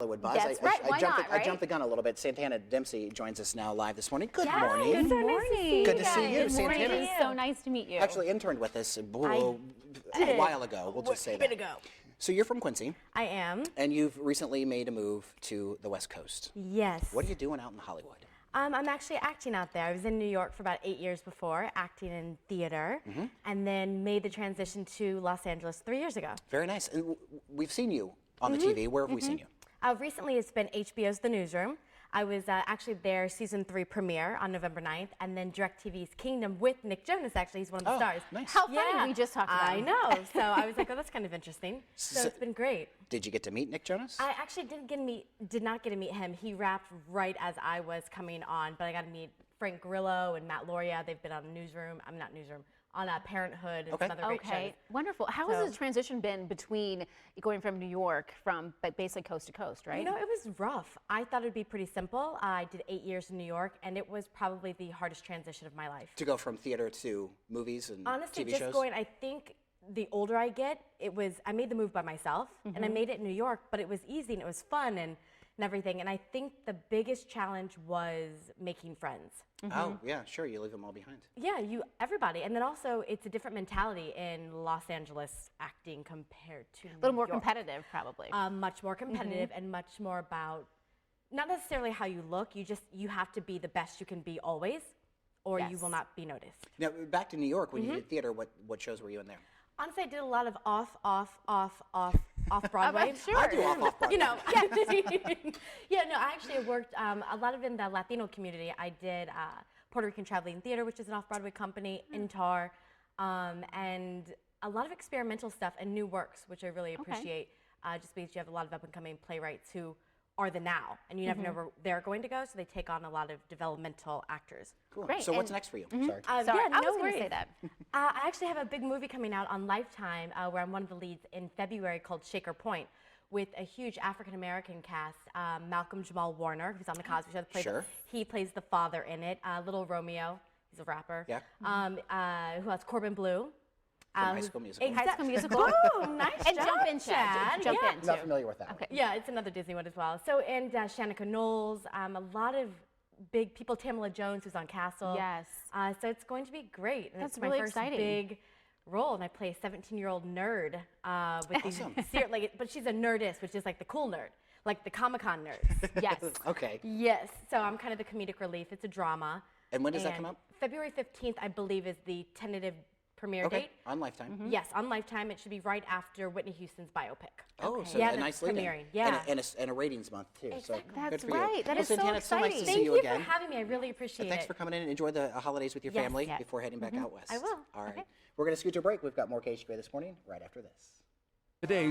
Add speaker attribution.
Speaker 1: Hollywood Buzz.
Speaker 2: That's right. Why not, right?
Speaker 1: I jumped the gun a little bit. Santana Dempsey joins us now live this morning. Good
Speaker 2: Yes,
Speaker 1: morning.
Speaker 2: Good morning.
Speaker 1: Good to see you,
Speaker 2: Good morning.
Speaker 1: Santana.
Speaker 2: It is so nice to meet you.
Speaker 1: Actually interned with us a while ago. We'll just say that.
Speaker 3: A bit ago.
Speaker 1: So you're from Quincy.
Speaker 3: I am.
Speaker 1: And you've recently made a move to the West Coast.
Speaker 3: Yes.
Speaker 1: What are you doing out in Hollywood?
Speaker 3: I'm actually acting out there. I was in New York for about 8 years before, acting in theater, and then made the transition to Los Angeles 3 years ago.
Speaker 1: Very nice. And we've seen you on the TV. Where have we seen you?
Speaker 3: Recently, it's been HBO's The Newsroom. I was actually there season 3 premiere on November 9th, and then DirecTV's Kingdom with Nick Jonas. Actually, he's one of the stars.
Speaker 1: Nice.
Speaker 2: How funny, we just talked about
Speaker 3: I know. So I was like, oh, that's kind of interesting. So it's been great.
Speaker 1: Did you get to meet Nick Jonas?
Speaker 3: I actually did not get to meet him. He wrapped right as I was coming on, but I got to meet Frank Grillo and Matt Loria. They've been on Newsroom. I'm not Newsroom. On Parenthood and some other great shows.
Speaker 2: Wonderful. How has the transition been between going from New York, from basically coast to coast, right?
Speaker 3: You know, it was rough. I thought it would be pretty simple. I did 8 years in New York, and it was probably the hardest transition of my life.
Speaker 1: To go from theater to movies and
Speaker 3: honestly,
Speaker 1: TV
Speaker 3: just
Speaker 1: shows?
Speaker 3: I think the older I get, I made the move by myself, and I made it in New York, but it was easy and it was fun and everything. And I think the biggest challenge was making friends.
Speaker 1: Oh, yeah, sure. You leave them all behind.
Speaker 3: Yeah, everybody. And then also, it's a different mentality in Los Angeles acting compared to New York.
Speaker 2: A little more competitive, probably.
Speaker 3: Much more competitive and much more about, not necessarily how you look, you have to be the best you can be always, or you will not be noticed.
Speaker 1: Now, back to New York, when you did theater, what shows were you in there?
Speaker 3: Honestly, I did a lot of off Broadway.
Speaker 2: Sure.
Speaker 1: I do off Broadway.
Speaker 3: You know, yeah, no, I actually worked a lot of in the Latino community. I did Puerto Rican Traveling Theater, which is an off-Broadway company, INTAR, and a lot of experimental stuff and new works, which I really appreciate, just because you have a lot of up-and-coming playwrights who are the now, and you never know where they're going to go, so they take on a lot of developmental actors.
Speaker 1: Cool.
Speaker 2: Great.
Speaker 1: So what's next for you? Sorry.
Speaker 2: Sorry,
Speaker 3: yeah,
Speaker 2: I
Speaker 3: no
Speaker 2: was going to say
Speaker 3: worries.
Speaker 2: that.
Speaker 3: I actually have a big movie coming out on Lifetime where I'm one of the leads in February called Shaker Point with a huge African-American cast. Malcolm Jamal Warner, who's on the Cosby Show. He plays the father in it. Little Romeo, he's a rapper.
Speaker 1: Yeah.
Speaker 3: Who else? Corbin Blue.
Speaker 1: From High School Musical.
Speaker 2: High School Musical.
Speaker 3: Boom, nice
Speaker 2: And
Speaker 3: job,
Speaker 2: jump in, Chad. Jump in,
Speaker 1: I'm not familiar with that one.
Speaker 3: Yeah, it's another Disney one as well. So, and Shanika Knowles, a lot of big people, Tamala Jones, who's on Castle.
Speaker 2: Yes.
Speaker 3: So it's going to be great. And
Speaker 2: That's
Speaker 3: it's my
Speaker 2: really
Speaker 3: first
Speaker 2: exciting.
Speaker 3: big role, and I play a 17-year-old nerd with
Speaker 1: Awesome.
Speaker 3: but she's a nerdist, which is like the cool nerd, like the Comic-Con nerds.
Speaker 2: Yes.
Speaker 1: Okay.
Speaker 3: Yes. So I'm kind of the comedic relief. It's a drama.
Speaker 1: And when does that come out?
Speaker 3: February 15th, I believe, is the tentative premiere date.
Speaker 1: On Lifetime.
Speaker 3: Yes, on Lifetime. It should be right after Whitney Houston's biopic.
Speaker 1: Oh, so
Speaker 3: Yeah,
Speaker 1: a nice lead-in.
Speaker 3: premiering. Yeah.
Speaker 1: And a ratings month, too. So
Speaker 3: Exactly.
Speaker 1: good for
Speaker 2: right.
Speaker 1: you.
Speaker 2: That
Speaker 1: Well,
Speaker 2: is so
Speaker 1: Santana, it's so nice to
Speaker 2: exciting.
Speaker 1: see
Speaker 3: Thank
Speaker 1: you
Speaker 3: you
Speaker 1: again.
Speaker 3: for having me. I really appreciate
Speaker 1: Thanks
Speaker 3: it.
Speaker 1: for coming in and enjoy the holidays with your
Speaker 3: Yes.
Speaker 1: family
Speaker 2: Yeah.
Speaker 1: before heading back out west.
Speaker 3: I will.
Speaker 1: All right.
Speaker 3: Okay.
Speaker 1: We're going to scoot to a break. We've got more KHQA this morning right after this.
Speaker 4: Today's